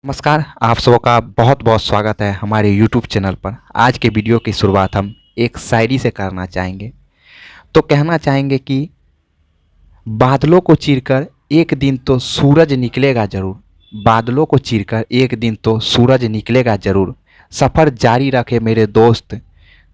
नमस्कार, आप सबों का बहुत बहुत स्वागत है हमारे YouTube चैनल पर। आज के वीडियो की शुरुआत हम एक शायरी से करना चाहेंगे। तो कहना चाहेंगे कि बादलों को चीरकर एक दिन तो सूरज निकलेगा ज़रूर। बादलों को चीरकर एक दिन तो सूरज निकलेगा ज़रूर। सफ़र जारी रखे मेरे दोस्त,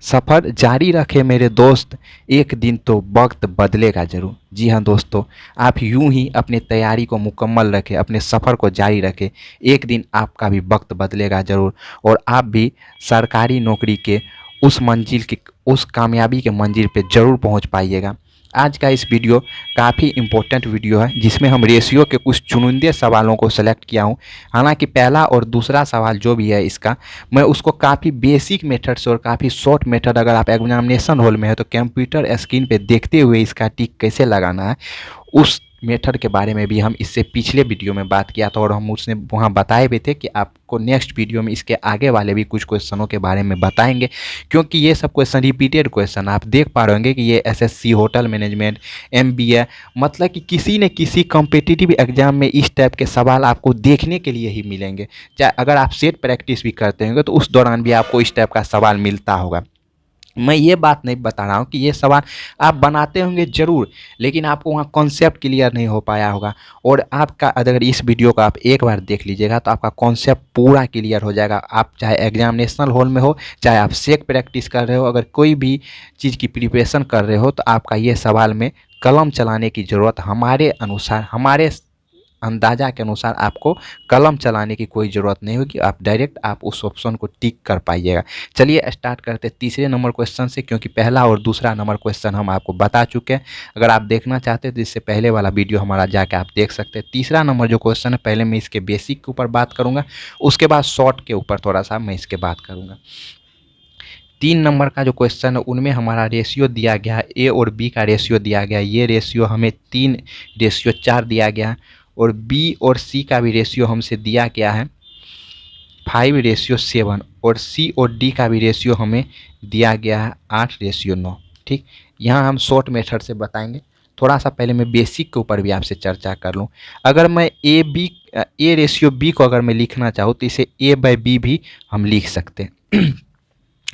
सफ़र जारी रखे मेरे दोस्त, एक दिन तो वक्त बदलेगा ज़रूर। जी हाँ दोस्तों, आप यूं ही अपनी तैयारी को मुकम्मल रखें, अपने सफ़र को जारी रखें। एक दिन आपका भी वक्त बदलेगा ज़रूर और आप भी सरकारी नौकरी के उस मंजिल की, उस कामयाबी के मंजिल पे ज़रूर पहुंच पाइएगा। आज का इस वीडियो काफ़ी इम्पोर्टेंट वीडियो है जिसमें हम रेशियो के कुछ चुनिंदे सवालों को सेलेक्ट किया हूँ। हालांकि पहला और दूसरा सवाल जो भी है इसका, मैं उसको काफ़ी बेसिक मेथड से और काफ़ी शॉर्ट मेथड, अगर आप एग्जामिनेशन हॉल में है तो कंप्यूटर स्क्रीन पे देखते हुए इसका टिक कैसे लगाना है, उस मेथड के बारे में भी हम इससे पिछले वीडियो में बात किया था और हम उसने वहाँ बताए भी थे कि आपको नेक्स्ट वीडियो में इसके आगे वाले भी कुछ क्वेश्चनों के बारे में बताएंगे, क्योंकि ये सब क्वेश्चन रिपीटेड क्वेश्चन आप देख पा रहे होंगे कि ये एसएससी, होटल मैनेजमेंट, एमबीए, मतलब कि किसी न किसी कॉम्पिटिटिव एग्जाम में इस टाइप के सवाल आपको देखने के लिए ही मिलेंगे। चाहे अगर आप सेट प्रैक्टिस भी करते होंगे तो उस दौरान भी आपको इस टाइप का सवाल मिलता होगा। मैं ये बात नहीं बता रहा हूँ कि ये सवाल आप बनाते होंगे ज़रूर, लेकिन आपको वहाँ कॉन्सेप्ट क्लियर नहीं हो पाया होगा। और आपका अगर इस वीडियो को आप एक बार देख लीजिएगा तो आपका कॉन्सेप्ट पूरा क्लियर हो जाएगा। आप चाहे एग्जामिनेशनल हॉल में हो, चाहे आप सेक प्रैक्टिस कर रहे हो, अगर कोई भी चीज़ की प्रिपरेशन कर रहे हो तो आपका ये सवाल में कलम चलाने की ज़रूरत, हमारे अनुसार, हमारे अंदाज़ा के अनुसार आपको कलम चलाने की कोई ज़रूरत नहीं होगी। आप डायरेक्ट आप उस ऑप्शन को टिक कर पाइएगा। चलिए स्टार्ट करते हैं तीसरे नंबर क्वेश्चन से, क्योंकि पहला और दूसरा नंबर क्वेश्चन हम आपको बता चुके हैं। अगर आप देखना चाहते हैं तो इससे पहले वाला वीडियो हमारा जाके आप देख सकते हैं। तीसरा नंबर जो क्वेश्चन है, पहले मैं इसके बेसिक के ऊपर बात करूँगा, उसके बाद शॉर्ट के ऊपर थोड़ा सा मैं इसके बात करूँगा। 3 नंबर का जो क्वेश्चन है उनमें हमारा रेशियो दिया गया है, ए और बी का रेशियो दिया गया है। ये रेशियो हमें 3:4 दिया गया है और बी और सी का भी रेशियो हमसे दिया गया है 5:7 और सी और डी का भी रेशियो हमें दिया गया है 8:9। ठीक, यहाँ हम शॉर्ट मेथड से बताएंगे। थोड़ा सा पहले मैं बेसिक के ऊपर भी आपसे चर्चा कर लूँ। अगर मैं ए रेशियो बी को अगर मैं लिखना चाहूँ तो इसे A/B भी हम लिख सकते हैं।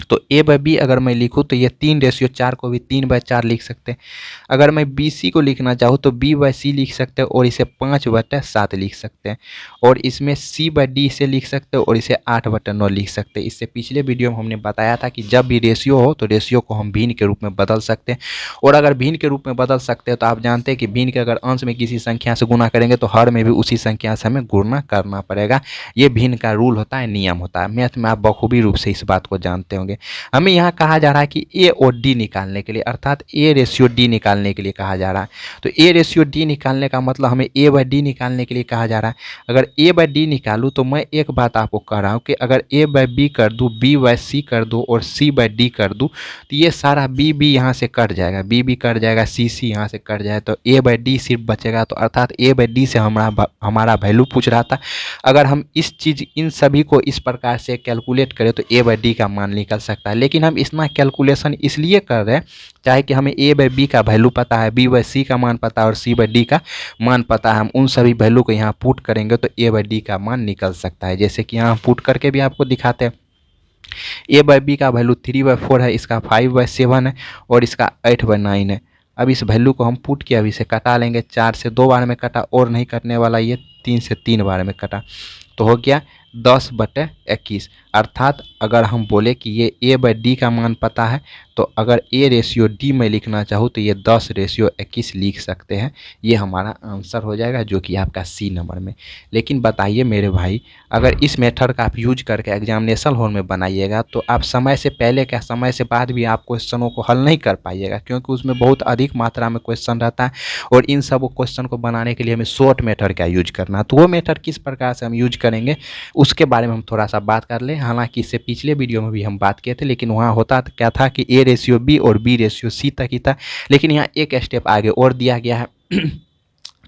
तो A/B अगर मैं लिखूँ तो ये 3:4 को भी 3/4 लिख सकते हैं। अगर मैं BC को लिखना चाहूँ तो B/C लिख सकते हैं और इसे 5/7 लिख सकते हैं। और इसमें C/D इसे लिख सकते हैं और इसे 8/9 लिख सकते हैं। इससे पिछले वीडियो में हमने बताया था कि जब भी रेशियो हो तो रेशियो को हम भिन्न के रूप में बदल सकते हैं। और अगर भिन्न के रूप में बदल सकते हैं तो आप जानते हैं कि भिन्न के अगर अंश में किसी संख्या से गुना करेंगे तो हर में भी उसी संख्या से हमें गुणा करना पड़ेगा। ये भिन्न का रूल होता है, नियम होता है। मैथ में आप बखूबी रूप से इस बात को जानते होंगे। हमें यहाँ कहा जा रहा है कि ए और डी निकालने के लिए, अर्थात A/D निकालने के लिए कहा जा रहा है। तो A/D निकालने का मतलब हमें A/D निकालने के लिए कहा जा रहा है। अगर A/D निकालूँ तो मैं एक बात आपको कह रहा हूँ कि अगर A/B कर दूँ, B/C कर दूँ और C/D कर दूँ तो ये सारा B यहाँ से कट जाएगा, B कट जाएगा, C यहाँ से कट जाए तो A/D सिर्फ बचेगा। तो अर्थात A/D से हमारा वैल्यू पूछ रहा था। अगर हम इन सभी को इस प्रकार से कैलकुलेट करें तो A/D का मान निकल सकता है। लेकिन हम इतना कैलकुलेशन इसलिए कर रहे हैं चाहे कि हमें A/B का वैल्यू पता है, B/C का मान पता है और C/D का मान पता है। हम उन सभी वैल्यू को यहाँ पुट करेंगे तो A/D का मान निकल सकता है। जैसे कि यहाँ पुट करके भी आपको दिखाते हैं। A/B का वैल्यू 3/4 है, इसका 5/7 है और इसका 8/9 है। अब इस वैल्यू को हम पुट किया, अब इसे कटा लेंगे। 4 से 2 बार में कटा और नहीं कटने वाला, ये 3 से 3 बार में कटा तो हो गया 10/21। अर्थात अगर हम बोले कि ये A/D का मान पता है तो अगर A/D में लिखना चाहूँ तो ये 10/21 लिख सकते हैं। ये हमारा आंसर हो जाएगा, जो कि आपका C नंबर में। लेकिन बताइए मेरे भाई, अगर इस मेथड का आप यूज करके एग्जामिनेशन हॉल में बनाइएगा तो आप समय से पहले क्या समय से बाद भी आप क्वेश्चनों को हल नहीं कर पाइएगा, क्योंकि उसमें बहुत अधिक मात्रा में क्वेश्चन रहता है और इन सब क्वेश्चन को बनाने के लिए हमें शॉर्ट मेथड का यूज करना है। तो वो मेथड किस प्रकार से हम यूज करेंगे उसके बारे में हम थोड़ा सा बात कर लें। हालांकि इससे पिछले वीडियो में भी हम बात किए थे, लेकिन वहाँ होता क्या था कि A/B और B/C तक ही था, लेकिन यहाँ एक स्टेप आगे और दिया गया है।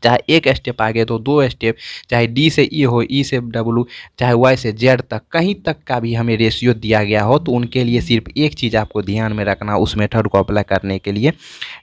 चाहे एक स्टेप आगे तो 2 स्टेप, चाहे डी से ई हो, ई से डब्ल्यू, चाहे वाई से जेड तक, कहीं तक का भी हमें रेशियो दिया गया हो तो उनके लिए सिर्फ एक चीज़ आपको ध्यान में रखना उस मेथड को अप्लाई करने के लिए।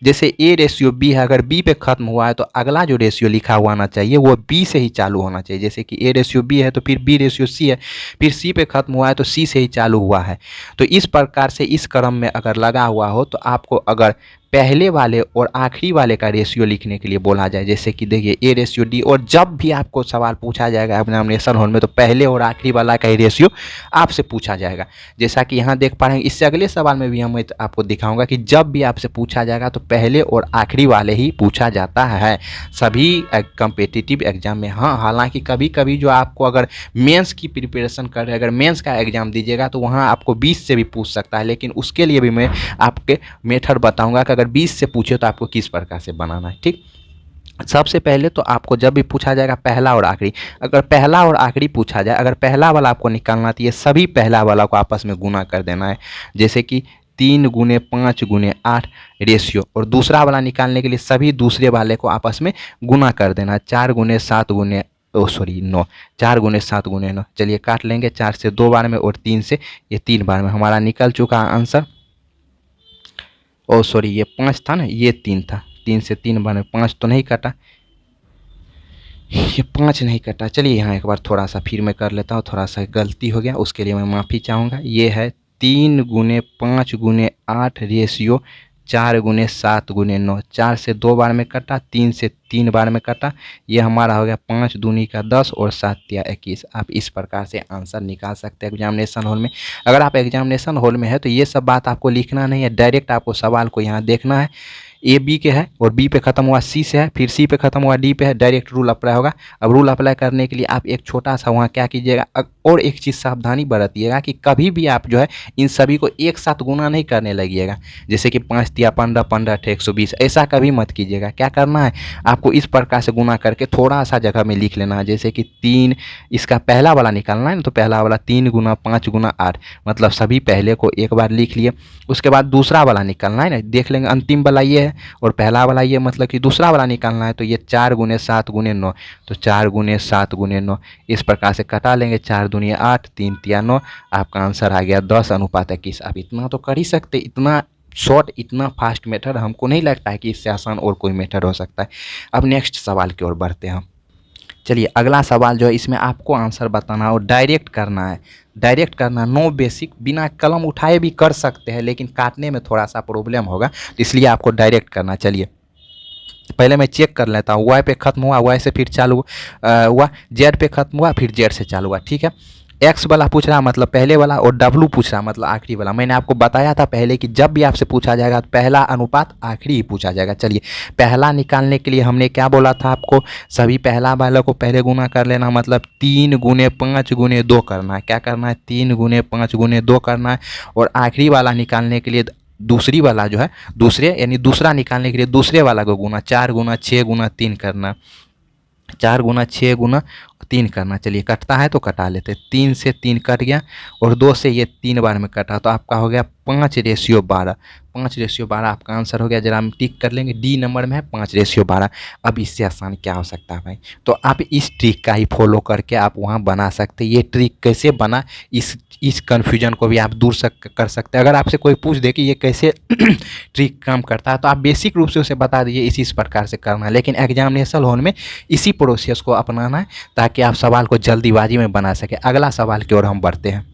जैसे ए रेशियो बी है, अगर बी पे खत्म हुआ है तो अगला जो रेशियो लिखा हुआ आना चाहिए वो बी से ही चालू होना चाहिए। जैसे कि ए रेशियो बी है तो फिर बी रेशियो सी है, फिर सी पे खत्म हुआ है तो सी से ही चालू हुआ है। तो इस प्रकार से इस क्रम में अगर लगा हुआ हो तो आपको अगर पहले वाले और आखिरी वाले का रेशियो लिखने के लिए बोला जाए, जैसे कि देखिए ए रेशियो डी, और जब भी आपको सवाल पूछा जाएगा एग्जामिनेशन हॉल में तो पहले और आखिरी वाला का ही रेशियो आपसे पूछा जाएगा। जैसा कि यहाँ देख पा रहे हैं, इससे अगले सवाल में भी हम आपको दिखाऊंगा कि जब भी आपसे पूछा जाएगा तो पहले और आखिरी वाले ही पूछा जाता है सभी कम्पिटिटिव एग्जाम में। हाँ, हालांकि कभी कभी जो आपको अगर मेंस की प्रिपरेशन कर रहे, अगर मेंस का एग्जाम दीजिएगा तो वहाँ आपको 20 से भी पूछ सकता है, लेकिन उसके लिए भी मैं आपके मेथड बताऊंगा कि अगर 20 से पूछे तो आपको किस प्रकार से बनाना है। ठीक, सबसे पहले तो आपको जब भी पूछा जाएगा पहला और आखिरी, अगर पहला और आखिरी पूछा जाए, अगर पहला वाला आपको निकालना तो ये सभी पहला वाला को आपस में गुना कर देना है। जैसे कि 3 गुने 5 गुने 8 रेशियो, और दूसरा वाला निकालने के लिए सभी दूसरे वाले को आपस में गुना कर देना है। 4 गुने 7 गुने 9, 4 गुने 7 गुने 9। चलिए काट लेंगे, 4 से 2 बार में और 3 से ये 3 बार में हमारा निकल चुका आंसर। ये 5 था ना, ये 3 था, 3 से 3 बार में 5 तो नहीं कटा, ये 5 नहीं कटा। चलिए यहाँ एक बार थोड़ा सा फिर मैं कर लेता हूँ, थोड़ा सा गलती हो गया उसके लिए मैं माफ़ी चाहूँगा। ये है 3 गुने 5 गुने 8 रेशियो 4 गुने 7 गुने 9, 4 से 2 बार में कटा, 3 से 3 बार में कटा, ये हमारा हो गया 5 दूनी का 10 और 7 तिया 21। आप इस प्रकार से आंसर निकाल सकते हैं एग्जामिनेशन हॉल में। अगर आप एग्जामिनेशन हॉल में है तो ये सब बात आपको लिखना नहीं है, डायरेक्ट आपको सवाल को यहाँ देखना है। ए बी के है और बी पे खत्म हुआ सी से है, फिर सी पे खत्म हुआ डी पे है, डायरेक्ट रूल अप्लाई होगा। अब रूल अप्लाई करने के लिए आप एक छोटा सा वहाँ क्या कीजिएगा, और एक चीज़ सावधानी बरतिएगा कि कभी भी आप जो है इन सभी को एक साथ गुना नहीं करने लगिएगा। जैसे कि 5 तिया 15, 15 × 120, ऐसा कभी मत कीजिएगा। क्या करना है, आपको इस प्रकार से गुना करके थोड़ा सा जगह में लिख लेना है। जैसे कि 3, इसका पहला वाला निकालना है ना, तो पहला वाला 3 गुना 5 गुना 8, मतलब सभी पहले को एक बार लिख लिए। उसके बाद दूसरा वाला निकालना है ना, देख लेंगे अंतिम वाला ये है और पहला वाला ये, मतलब कि दूसरा वाला निकालना है तो ये 4 गुने 7 गुने 9, तो 4 गुने 7 गुने 9 इस प्रकार से कटा लेंगे। 4 दूनी 8, 3 तिया 9, आपका आंसर आ गया 10:21। आप इतना तो कर ही सकते, इतना शॉर्ट इतना फास्ट मेथड हमको नहीं लगता है कि इससे आसान और कोई मेथड हो सकता है। अब नेक्स्ट सवाल की ओर बढ़ते हैं हम। चलिए अगला सवाल जो है इसमें आपको आंसर बताना और डायरेक्ट करना है, डायरेक्ट करना, नो बेसिक, बिना कलम उठाए भी कर सकते हैं लेकिन काटने में थोड़ा सा प्रॉब्लम होगा, इसलिए आपको डायरेक्ट करना। चलिए पहले मैं चेक कर लेता हूँ, वाई पे खत्म हुआ, वाई से फिर चालू हुआ, जेड पे खत्म हुआ, फिर जेड से चालू हुआ। ठीक है, एक्स वाला पूछ रहा मतलब पहले वाला, और डब्लू पूछ रहा मतलब आखिरी वाला। मैंने आपको बताया था पहले कि जब भी आपसे पूछा जाएगा तो पहला अनुपात आखिरी ही पूछा जाएगा। चलिए पहला निकालने के लिए हमने क्या बोला था आपको, सभी पहला वाला को पहले गुना कर लेना, मतलब 3 गुने 5 गुने 2 करना है। क्या करना है, 3 गुने 5 गुने 2 करना है। और आखिरी वाला निकालने के लिए दूसरी वाला जो है, दूसरे यानी दूसरा निकालने के लिए दूसरे वाला को गुना 4 गुना 6 गुना 3 करना, 4 गुना 6 गुना 3 करना। चलिए कटता है तो कटा लेते, 3 से 3 कट गया और 2 से ये 3 बार में कटा, तो आपका हो गया 5:12। 5:12 आपका आंसर हो गया। जरा हम टिक कर लेंगे, डी नंबर में है 5:12। अब इससे आसान क्या हो सकता है भाई, तो आप इस ट्रिक का ही फॉलो करके आप वहाँ बना सकते हैं। ये ट्रिक कैसे बना, इस कन्फ्यूजन को भी आप दूर कर सकते हैं। अगर आपसे कोई पूछ दे कि ये कैसे ट्रिक काम करता है तो आप बेसिक रूप से उसे बता दीजिए इस प्रकार से करना है, लेकिन एग्जामिनेशन हॉल में इसी प्रोसेस को अपनाना है ताकि आप सवाल को जल्दीबाजी में बना सकें। अगला सवाल की ओर हम बढ़ते हैं।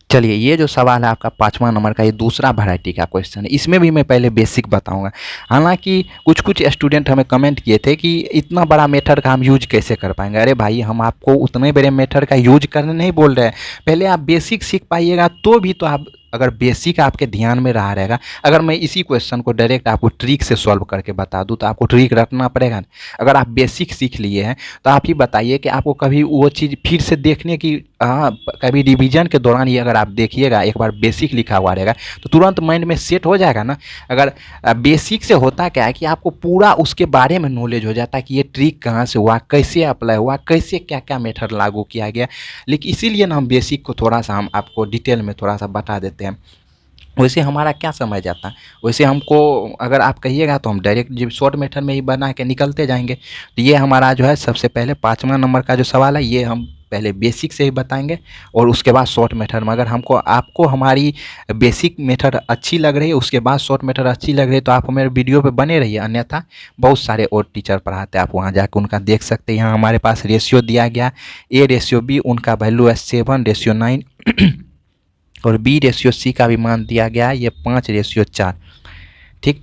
चलिए ये जो सवाल है आपका 5वां नंबर का, ये दूसरा वैरायटी का क्वेश्चन है। इसमें भी मैं पहले बेसिक बताऊंगा। हालांकि कुछ स्टूडेंट हमें कमेंट किए थे कि इतना बड़ा मेथड का हम यूज कैसे कर पाएंगे। अरे भाई हम आपको उतने बड़े मेथड का यूज करने नहीं बोल रहे हैं, पहले आप बेसिक सीख पाइएगा तो भी तो आप, अगर बेसिक आपके ध्यान में रहा रहेगा। अगर मैं इसी क्वेश्चन को डायरेक्ट आपको ट्रिक से सॉल्व करके बता दूं तो आपको ट्रिक रखना पड़ेगा ना। अगर आप बेसिक सीख लिए हैं तो आप ही बताइए कि आपको कभी वो चीज़ फिर से देखने की, कभी रिवीजन के दौरान ये अगर आप देखिएगा, एक बार बेसिक लिखा हुआ रहेगा तो तुरंत माइंड में सेट हो जाएगा ना। अगर बेसिक से होता क्या है कि आपको पूरा उसके बारे में नॉलेज हो जाता है कि ये ट्रिक कहाँ से हुआ, कैसे अप्लाई हुआ, कैसे क्या क्या मेथड लागू किया गया। लेकिन इसीलिए ना हम बेसिक को थोड़ा सा हम आपको डिटेल में थोड़ा सा बता देते हैं। वैसे हमारा क्या समझ जाता है, वैसे हमको अगर आप कहिएगा तो हम डायरेक्ट जब शॉर्ट मेथड में ही बना के निकलते जाएंगे। तो ये हमारा जो है सबसे पहले 5वां नंबर का जो सवाल है ये हम पहले बेसिक से ही बताएंगे और उसके बाद शॉर्ट मेथड में। अगर हमको आपको हमारी बेसिक मेथड अच्छी लग रही है उसके बाद शॉर्ट मेथड अच्छी लग रही है तो आप हमारे वीडियो पे बने रहिए, अन्यथा बहुत सारे और टीचर पढ़ाते हैं, आप वहाँ जाकर उनका देख सकते हैं। यहाँ हमारे पास रेशियो दिया गया A/B, उनका वैल्यू है 7:9 और B/C का भी मान दिया गया है ये 5/4। ठीक,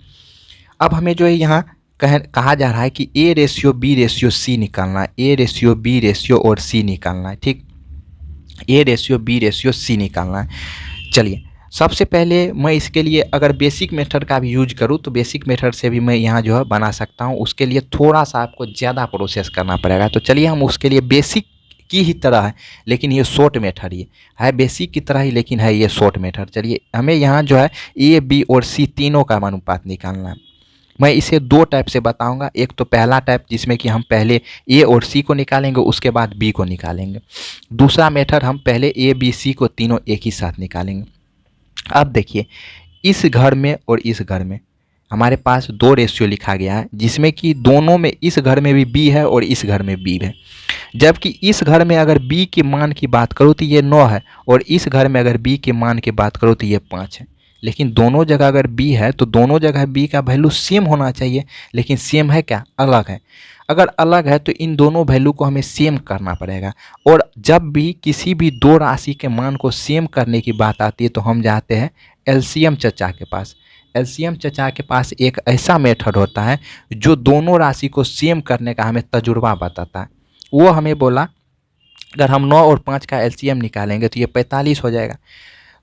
अब हमें जो है यहाँ कहा जा रहा है कि A/B/C निकालना है, A/B और C निकालना है। ठीक, A/B/C निकालना है। चलिए सबसे पहले मैं इसके लिए अगर बेसिक मेथड का भी यूज करूँ तो बेसिक मेथड से भी मैं यहाँ जो है बना सकता हूँ। उसके लिए थोड़ा सा आपको ज़्यादा प्रोसेस करना पड़ेगा। तो चलिए हम उसके लिए बेसिक की ही तरह है लेकिन ये शॉर्ट मेथड ये है, बेसिक की तरह ही लेकिन है ये शॉर्ट मेथड। चलिए हमें यहाँ जो है A, B और C तीनों का अनुपात निकालना है। मैं इसे दो टाइप से बताऊंगा। एक तो पहला टाइप जिसमें कि हम पहले A और C को निकालेंगे उसके बाद B को निकालेंगे। दूसरा मेथड हम पहले A, B, C को तीनों एक ही साथ निकालेंगे। अब देखिए इस घर में और इस घर में हमारे पास दो रेशियो लिखा गया है जिसमें कि दोनों में इस घर में भी B है और इस घर में B है। जबकि इस घर में अगर B के मान की बात करूँ तो ये 9 है और इस घर में अगर B के मान की बात करूँ तो ये 5 है। लेकिन दोनों जगह अगर B है तो दोनों जगह B का वैल्यू सेम होना चाहिए, लेकिन सेम है क्या? अलग है। अगर अलग है तो इन दोनों वैल्यू को हमें सेम करना पड़ेगा। और जब भी किसी भी दो राशि के मान को सेम करने की बात आती है तो हम जाते हैं एलसीएम चचा के पास। एलसीएम चचा के पास एक ऐसा मेथड होता है जो दोनों राशि को सेम करने का हमें तजुर्बा बताता है। वो हमें बोला अगर हम 9 और 5 का एलसीएम निकालेंगे तो ये 45 हो जाएगा।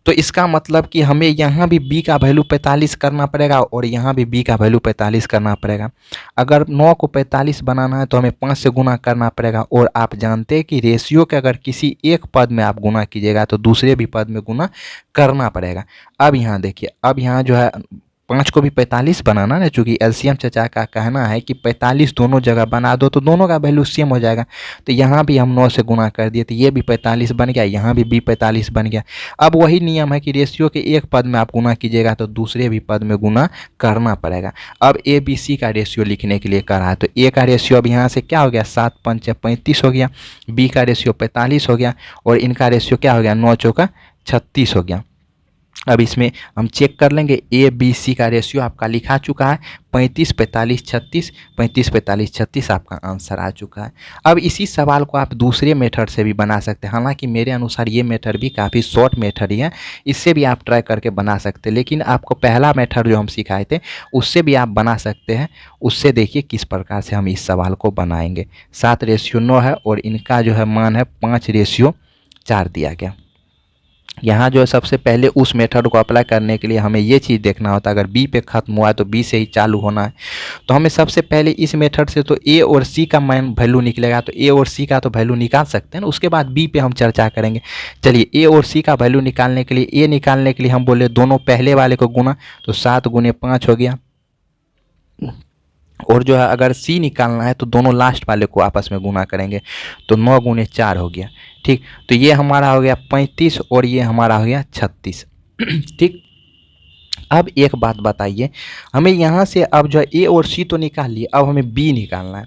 तो इसका मतलब कि हमें यहाँ भी B का वैल्यू 45 करना पड़ेगा और यहाँ भी B का वैल्यू 45 करना पड़ेगा। अगर 9 को 45 बनाना है तो हमें 5 से गुना करना पड़ेगा। और आप जानते हैं कि रेशियो के अगर किसी एक पद में आप गुना कीजिएगा तो दूसरे भी पद में गुना करना पड़ेगा। अब यहाँ देखिए, अब यहाँ जो है 5 को भी 45 बनाना ना, चूँकि एलसीएम चचा का कहना है कि 45 दोनों जगह बना दो तो दोनों का वैल्यू सेम हो जाएगा। तो यहाँ भी हम 9 से गुना कर दिए तो ये भी 45 बन गया, यहाँ भी 45 बन गया। अब वही नियम है कि रेशियो के एक पद में आप गुना कीजिएगा तो दूसरे भी पद में गुना करना पड़ेगा। अब ABC का रेशियो लिखने के लिए करा है तो A का रेशियो अब यहाँ से क्या हो गया, 7 5 35 हो गया। B का रेशियो 45 हो गया और इनका रेशियो क्या हो गया, 9 चौका 36 हो गया। अब इसमें हम चेक कर लेंगे ABC का रेशियो आपका लिखा चुका है 35 45 36, 35 45 36 आपका आंसर आ चुका है। अब इसी सवाल को आप दूसरे मेथड से भी बना सकते हैं। हालांकि मेरे अनुसार ये मेथड भी काफ़ी शॉर्ट मेथड ही है, इससे भी आप ट्राई करके बना सकते हैं। लेकिन आपको पहला मेथड जो हम सिखाए थे उससे भी आप बना सकते हैं। उससे देखिए किस प्रकार से हम इस सवाल को बनाएंगे। 7/9 है और इनका जो है मान है 5/4 दिया गया। यहाँ जो है सबसे पहले उस मेथड को अप्लाई करने के लिए हमें ये चीज़ देखना होता है, अगर B पे ख़त्म हुआ है तो B से ही चालू होना है। तो हमें सबसे पहले इस मेथड से तो A और C का मान वैल्यू निकलेगा, तो A और C का तो वैल्यू निकाल सकते हैं ना। उसके बाद B पे हम चर्चा करेंगे। चलिए A और C का वैल्यू निकालने के लिए, A निकालने के लिए हम बोले दोनों पहले वाले को गुना, तो 7 × 5 हो गया। और जो है अगर C निकालना है तो दोनों लास्ट वाले को आपस में गुना करेंगे तो 9 × 4 हो गया। ठीक, तो ये हमारा हो गया 35 और ये हमारा हो गया 36। ठीक, अब एक बात बताइए, हमें यहाँ से अब जो है A और C तो निकाल लिए, अब हमें B निकालना है।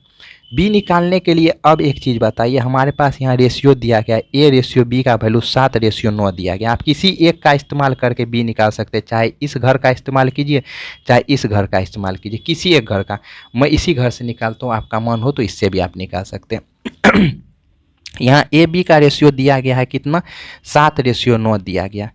B निकालने के लिए अब एक चीज़ बताइए, हमारे पास यहाँ रेशियो दिया गया है A/B का वैल्यू 7/9 दिया गया। आप किसी एक का इस्तेमाल करके B निकाल सकते हैं, चाहे इस घर का इस्तेमाल कीजिए चाहे इस घर का इस्तेमाल कीजिए, किसी एक घर का। मैं इसी घर से निकालता हूँ, आपका मन हो तो इससे भी आप निकाल सकते हैं। यहाँ AB का रेशियो दिया गया है कितना, 7/9 दिया गया।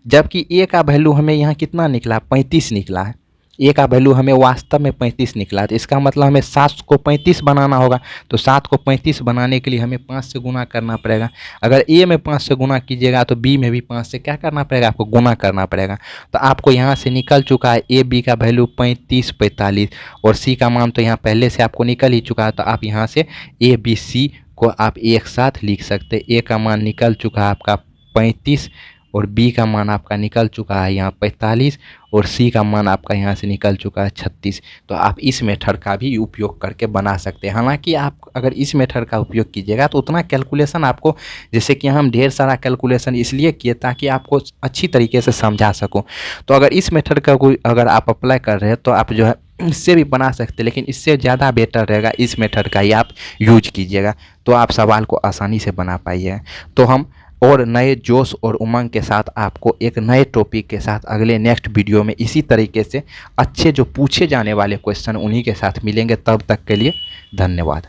जबकि A का वैल्यू हमें यहाँ कितना निकला, 35 निकला है। A का वैल्यू हमें वास्तव में 35 निकला है। तो इसका मतलब हमें 7 को 35 बनाना होगा। तो 7 को 35 बनाने के लिए हमें 5 से गुना करना पड़ेगा। अगर A में 5 से गुना कीजिएगा तो B में भी 5 से क्या करना पड़ेगा, आपको गुना करना पड़ेगा। तो आपको यहाँ से निकल चुका है AB का वैल्यू 35 45 और C का मान तो यहाँ पहले से आपको निकल ही चुका है। तो आप यहाँ से ABC को आप एक साथ लिख सकते हैं। A का मान निकल चुका है आपका 35 और बी का मान आपका निकल चुका है यहाँ 45 और सी का मान आपका यहाँ से निकल चुका है 36। तो आप इस मेथड का भी उपयोग करके बना सकते हैं। हालांकि आप अगर इस मेथड का उपयोग कीजिएगा तो उतना कैलकुलेशन आपको, जैसे कि हम ढेर सारा कैलकुलेशन इसलिए किए ताकि आपको अच्छी तरीके से समझा सकूं। तो अगर इस मेथड का कोई अगर आप अप्लाई कर रहे हैं तो आप जो है इससे भी बना सकते हैं, लेकिन इससे ज़्यादा बेटर रहेगा इस मेथड का ही आप यूज कीजिएगा, तो आप सवाल को आसानी से बना पाइए। तो हम और नए जोश और उमंग के साथ आपको एक नए टॉपिक के साथ अगले नेक्स्ट वीडियो में इसी तरीके से अच्छे जो पूछे जाने वाले क्वेश्चन उन्हीं के साथ मिलेंगे। तब तक के लिए धन्यवाद।